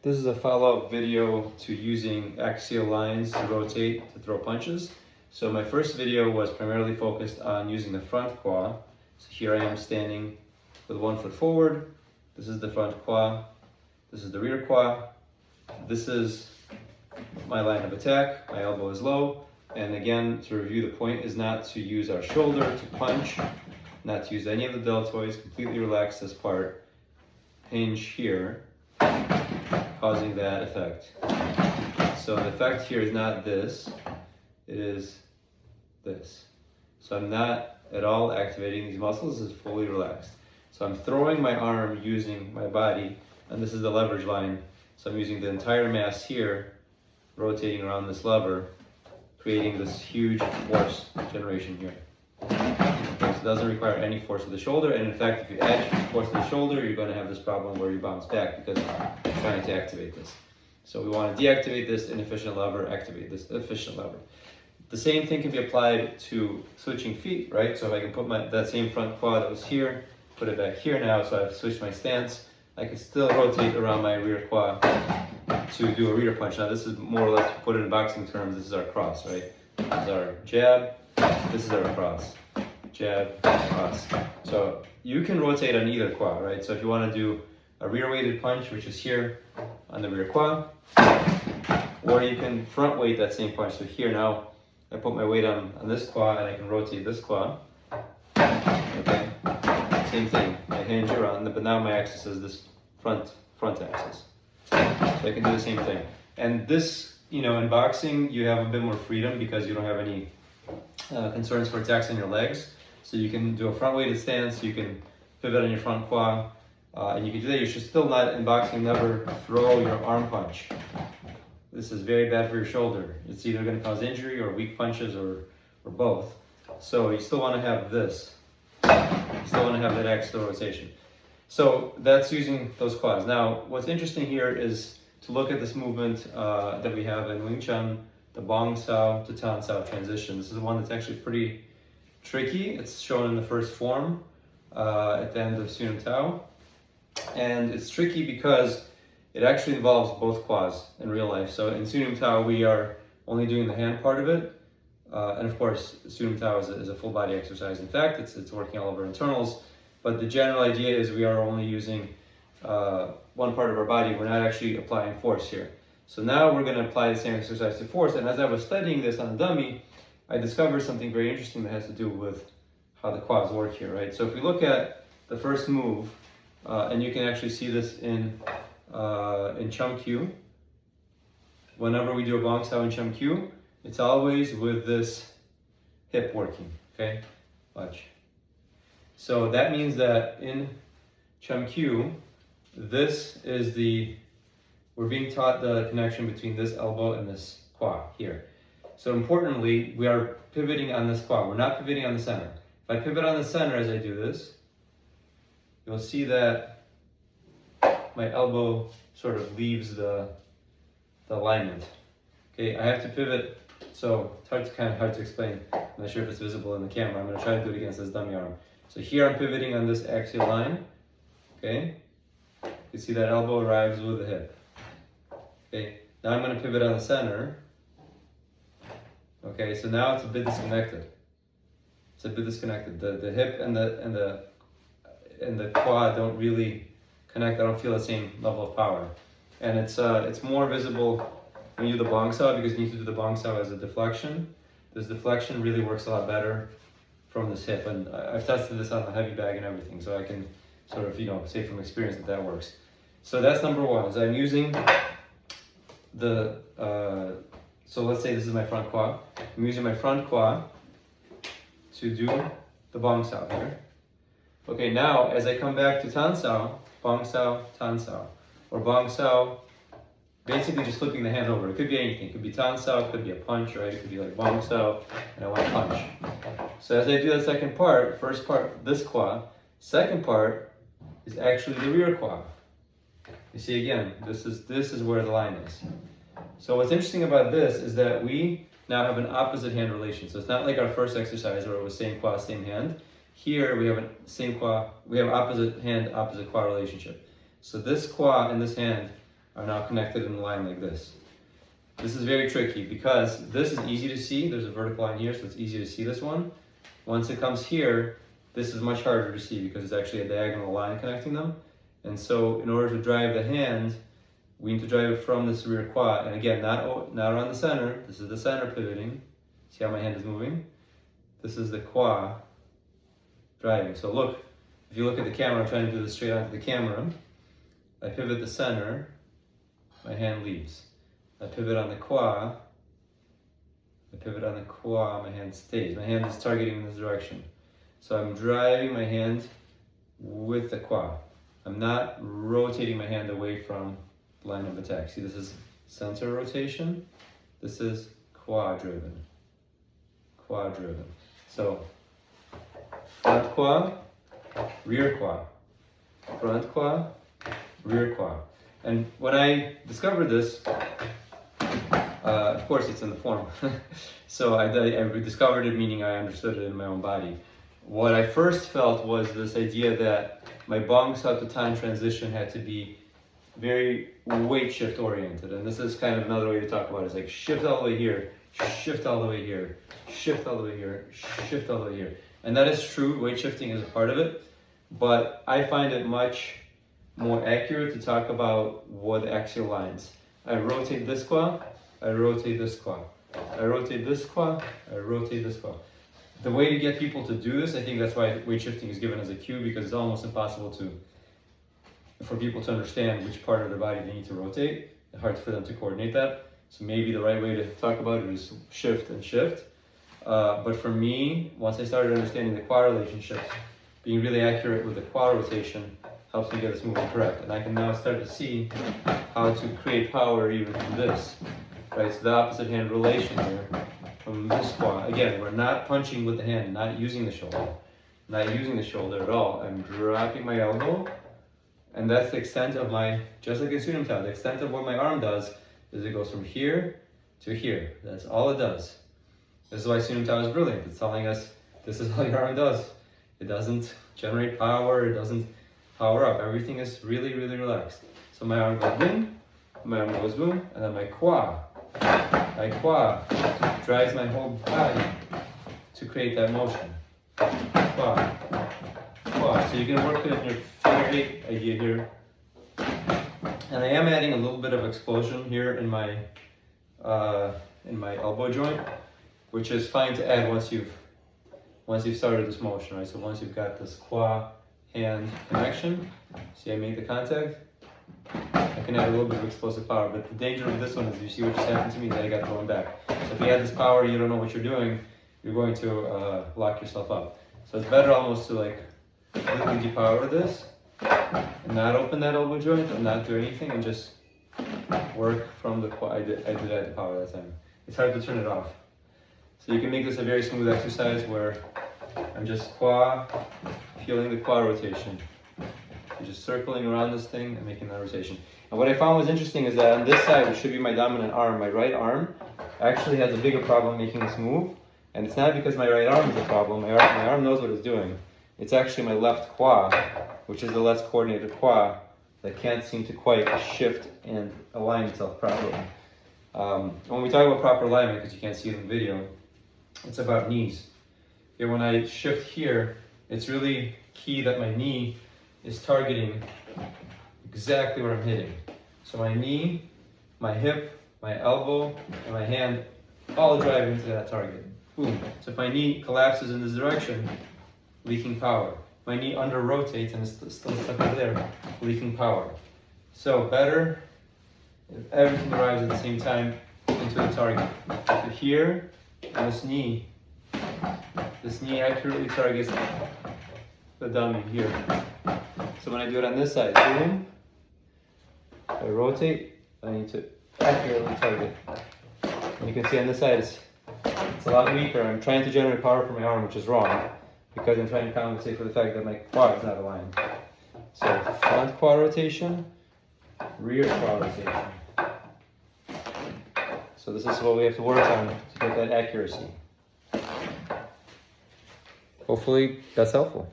This is a follow-up video to using axial lines to rotate to throw punches. So my first video was primarily focused on using the front qua. So here I am standing with 1 foot forward. This is the front qua. This is the rear qua. This is my line of attack. My elbow is low. And again, to review, the point is not to use our shoulder to punch, not to use any of the deltoids, completely relax this part, hinge here, causing that effect. So the effect here is not this, it is this. So I'm not at all activating these muscles, it's fully relaxed. So I'm throwing my arm using my body, and this is the leverage line. So I'm using the entire mass here, rotating around this lever, creating this huge force generation here. Okay, so it doesn't require any force of the shoulder, and in fact, if you add force to the shoulder, you're going to have this problem where you bounce back because you're trying to activate this. So we want to deactivate this inefficient lever, activate this efficient lever. The same thing can be applied to switching feet, right? So if I can put that same front qua that was here, put it back here now, so I've switched my stance, I can still rotate around my rear qua to do a rear punch. Now this is more or less, to put it in boxing terms, this is our cross, right? This is our jab, this is our cross. Jab, cross. So you can rotate on either qua, right? So if you want to do a rear weighted punch, which is here on the rear qua, or you can front weight that same punch. So here now, I put my weight on this qua and I can rotate this qua. Okay, same thing. I hinge around, but now my axis is this front axis. So I can do the same thing. And this, in boxing, you have a bit more freedom because you don't have any concerns for attacks on your legs. So you can do a front weighted stance, you can pivot on your front qua, and you can do that. You should still not, in boxing, never throw your arm punch. This is very bad for your shoulder. It's either going to cause injury or weak punches or both. So you still want to have this. You still want to have that axial rotation. So that's using those quads. Now, what's interesting here is to look at this movement that we have in Wing Chun, the Bong Sao to Tan Sao transition. This is the one that's actually pretty tricky. It's shown in the first form at the end of Tsun Tao. And it's tricky because it actually involves both quads in real life. So in Tsun Tao, we are only doing the hand part of it. And of course, Tsun Tao is a full body exercise. In fact, it's working all over internals. But the general idea is we are only using one part of our body. We're not actually applying force here. So now we're going to apply the same exercise to force. And as I was studying this on the dummy, I discovered something very interesting that has to do with how the quads work here, right? So if we look at the first move, and you can actually see this in Chum Q. Whenever we do a Bong Sao in Chum Q, it's always with this hip working, okay? Watch. So that means that in Chum Q, we're being taught the connection between this elbow and this qua here. So importantly, we are pivoting on this qua. We're not pivoting on the center. If I pivot on the center as I do this, you'll see that my elbow sort of leaves the alignment. Okay, I have to pivot, so it's kind of hard to explain. I'm not sure if it's visible in the camera. I'm going to try to do it against this dummy arm. So here I'm pivoting on this axial line. Okay, you see that elbow arrives with the hip. Okay, now I'm going to pivot on the center. Okay, so now it's a bit disconnected. It's a bit disconnected. The hip and the quad don't really connect. I don't feel the same level of power. And it's more visible when you do the Bong Sao because you need to do the Bong Sao as a deflection. This deflection really works a lot better from this hip. And I've tested this on the heavy bag and everything, so I can sort of, say from experience that works. So that's number one, is I'm using so let's say this is my front qua. I'm using my front qua to do the Bong Sao here. Okay, now as I come back to Tan Sao, Bong Sao, Tan Sao, or Bong Sao, basically just flipping the hand over. It could be anything. It could be Tan Sao, it could be a punch, right? It could be like Bong Sao, and I want to punch. So as I do the second part, first part, this qua, second part is actually the rear qua. You see again, this is where the line is. So what's interesting about this is that we now have an opposite hand relation. So it's not like our first exercise where it was same qua, same hand. Here we have same qua, we have opposite hand, opposite qua relationship. So this qua and this hand are now connected in a line like this. This is very tricky because this is easy to see. There's a vertical line here, so it's easy to see this one. Once it comes here, this is much harder to see because it's actually a diagonal line connecting them. And so in order to drive the hand, we need to drive it from this rear quad. And again, not around the center. This is the center pivoting. See how my hand is moving? This is the quad driving. So look, if you look at the camera, I'm trying to do this straight onto the camera. I pivot the center, my hand leaves. I pivot on the quad, my hand stays. My hand is targeting in this direction. So I'm driving my hand with the quad. I'm not rotating my hand away from the line of attack. See, this is center rotation. This is quad driven. So front quad, rear quad. Front quad, rear quad. And when I discovered this, of course it's in the form. So I discovered it, meaning I understood it in my own body. What I first felt was this idea that my Bong Satutang transition had to be very weight shift oriented. And this is kind of another way to talk about it. It's like shift all the way here, shift all the way here, shift all the way here, shift all the way here. And that is true, weight shifting is a part of it. But I find it much more accurate to talk about what the axial lines. I rotate this quad, I rotate this quad. I rotate this quad, I rotate this quad. The way to get people to do this, I think that's why weight shifting is given as a cue, because it's almost impossible for people to understand which part of their body they need to rotate. It's hard for them to coordinate that. So maybe the right way to talk about it is shift and shift. But for me, once I started understanding the quad relationships, being really accurate with the quad rotation helps me get this movement correct. And I can now start to see how to create power even from this. Right, so the opposite hand relation here from this quad. Again, we're not punching with the hand, not using the shoulder. Not using the shoulder at all. I'm dropping my elbow, and that's the extent of my, just like in Tsun, the extent of what my arm does is it goes from here to here. That's all it does. This is why Tsun is brilliant. It's telling us this is all your arm does. It doesn't generate power, it doesn't power up. Everything is really, really relaxed. So my arm goes boom, my arm goes boom, and then my quad drives my whole body to create that motion. Quad. So you can work with your figure eight idea here. And I am adding a little bit of explosion here in my elbow joint, which is fine to add once you've started this motion, right? So once you've got this quad hand connection, see I make the contact, I can add a little bit of explosive power, but the danger of this one is you see what just happened to me, that I got thrown back. So if you add this power and you don't know what you're doing, you're going to lock yourself up. So it's better almost to like completely depower this, and not open that elbow joint, and not do anything, and just work from the quad. I did add the power that time. It's hard to turn it off. So you can make this a very smooth exercise where I'm just feeling the quad rotation. You're just circling around this thing and making that rotation. And what I found was interesting is that on this side, which should be my dominant arm, my right arm actually has a bigger problem making this move. And it's not because my right arm is a problem. My arm knows what it's doing. It's actually my left quad, which is the less coordinated quad, that can't seem to quite shift and align itself properly. When we talk about proper alignment, because you can't see it in the video, it's about knees. Okay, when I shift here, it's really key that my knee is targeting exactly where I'm hitting. So my knee, my hip, my elbow, and my hand all drive into that target. Boom. So if my knee collapses in this direction, leaking power. My knee under rotates and is still stuck over there, leaking power. So better if everything arrives at the same time into the target. So here, this knee accurately targets the dummy here. So when I do it on this side, boom, I rotate, I need to accurately target. And you can see on this side, it's a lot weaker. I'm trying to generate power from my arm, which is wrong, because I'm trying to compensate for the fact that my quad is not aligned. So front quad rotation, rear quad rotation. So this is what we have to work on to get that accuracy. Hopefully that's helpful.